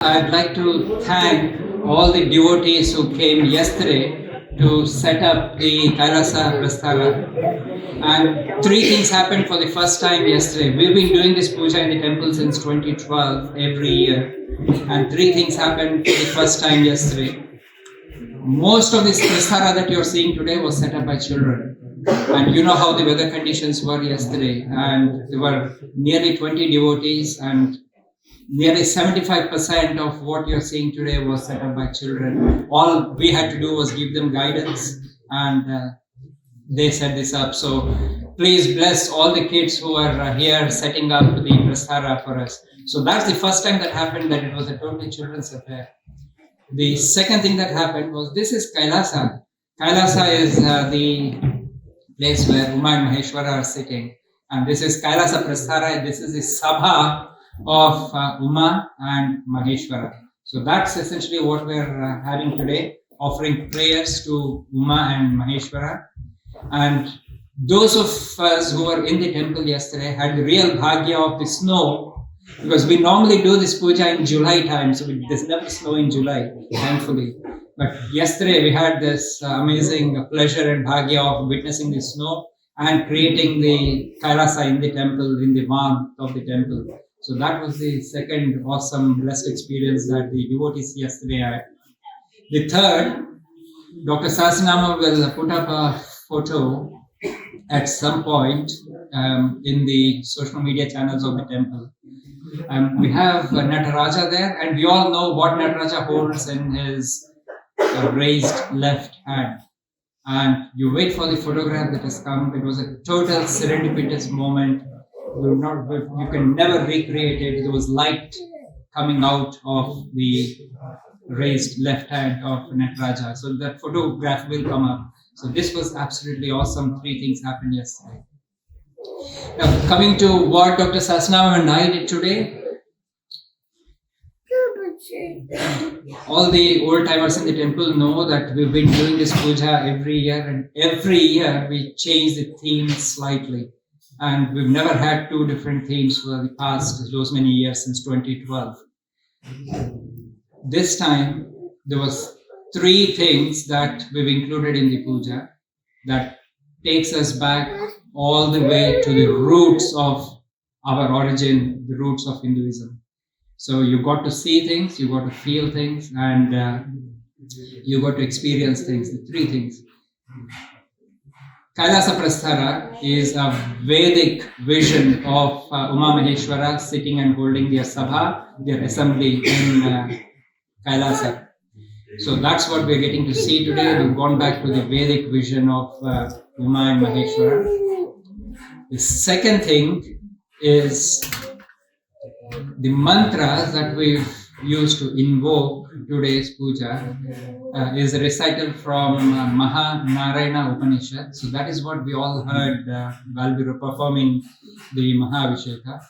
I'd like to thank all the devotees who came yesterday to set up the Kailasha Prasthara. And three things happened for the first time yesterday. We've been doing this puja in the temple since 2012 every year. And three things happened for the first time yesterday. Most of this Prasthara that you're seeing today was set up by children. And you know how the weather conditions were yesterday. And there were nearly 20 devotees, and nearly 75% of what you're seeing today was set up by children. All we had to do was give them guidance, and they set this up. So please bless all the kids who are here setting up the Prasthara for us. So that's the first time that happened, that it was a totally children's affair. The second thing that happened was, this is Kailasha. Kailasha is the place where Uma and Maheshwara are sitting. And this is Kailasha Prasthara. This is the Sabha of Uma and Maheshwara. So that's essentially what we're having today, offering prayers to Uma and Maheshwara. And those of us who were in the temple yesterday had the real bhagya of the snow, because we normally do this puja in July time, so there's never snow in July, thankfully. But yesterday we had this amazing pleasure and bhagya of witnessing the snow and creating the Kailasha in the temple, in the warmth of the temple. So that was the second awesome blessed experience that the devotees yesterday had. The third, Dr. Sahasranama will put up a photo at some point in the social media channels of the temple. We have Nataraja there, and we all know what Nataraja holds in his raised left hand. And you wait for the photograph that has come. It was a total serendipitous moment. You can never recreate it. There was light coming out of the raised left hand of Nataraja. So that photograph will come up. So this was absolutely awesome. Three things happened yesterday. Now, coming to what Dr. Sahasranama and I did today. All the old timers in the temple know that we've been doing this puja every year, and every year we change the theme slightly. And we've never had two different themes for the past those many years since 2012. This time, there was three things that we've included in the puja that takes us back all the way to the roots of our origin, the roots of Hinduism. So you got to see things, you got to feel things, and you got to experience things, the three things. Kailasha Prasthara is a Vedic vision of Uma Maheshwara sitting and holding their sabha, their assembly in Kailasha. So that's what we're getting to see today. We've gone back to the Vedic vision of Uma and Maheshwara. The second thing is the mantras that we've used to invoke today's puja is a recital from Maha-Narayana Upanishad. So that is what we all heard while we were performing the Maha-Abhisheka.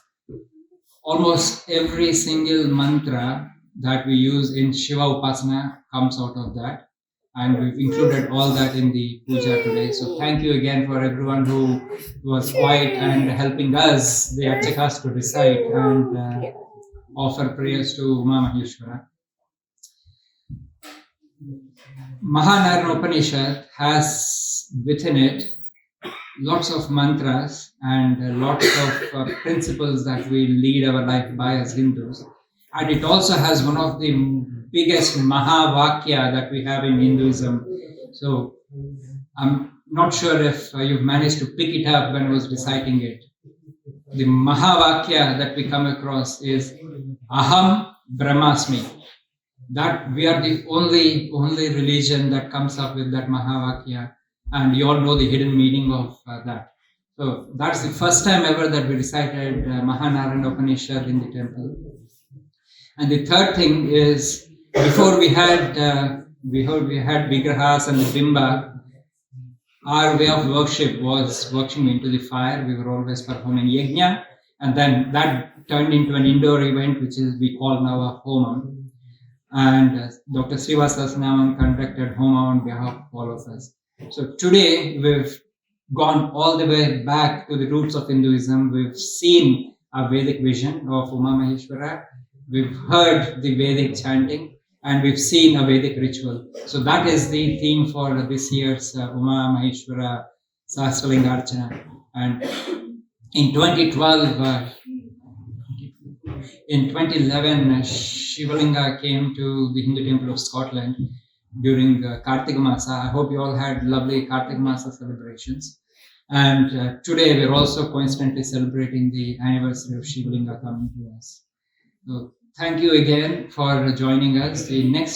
Almost every single mantra that we use in Shiva Upasana comes out of that. And we've included all that in the puja today. So thank you again for everyone who was quiet and helping us, the Archakas, to recite and offer prayers to Uma Maheshwara. Maha-Narayana Upanishad has within it lots of mantras and lots of principles that we lead our life by as Hindus. And it also has one of the biggest Mahavakya that we have in Hinduism. So I'm not sure if you've managed to pick it up when I was reciting it. The Mahavakya that we come across is Aham Brahmasmi. That we are the only religion that comes up with that Mahavakya, and you all know the hidden meaning of that. So that's the first time ever that we recited Maha-Narayana Upanishad in the temple. And the third thing is, before we had Vigrahas and the Bimba, our way of worship was worshiping into the fire. We were always performing yajna, and then that turned into an indoor event, which is we call now a homam. And Dr. Srivasasnamam conducted homam on behalf of all of us. So today we've gone all the way back to the roots of Hinduism. We've seen a Vedic vision of Uma Maheshwara. we've heard the Vedic chanting, and we've seen a Vedic ritual. So that is the theme for this year's Uma Maheshwara Sahasralinga Archana. And in 2012, in 2011, Shivalinga came to the Hindu Temple of Scotland during Kartika Masa. I hope you all had lovely Kartika Masa celebrations. And today we're also coincidentally celebrating the anniversary of Shivalinga coming to us. So thank you again for joining us. The next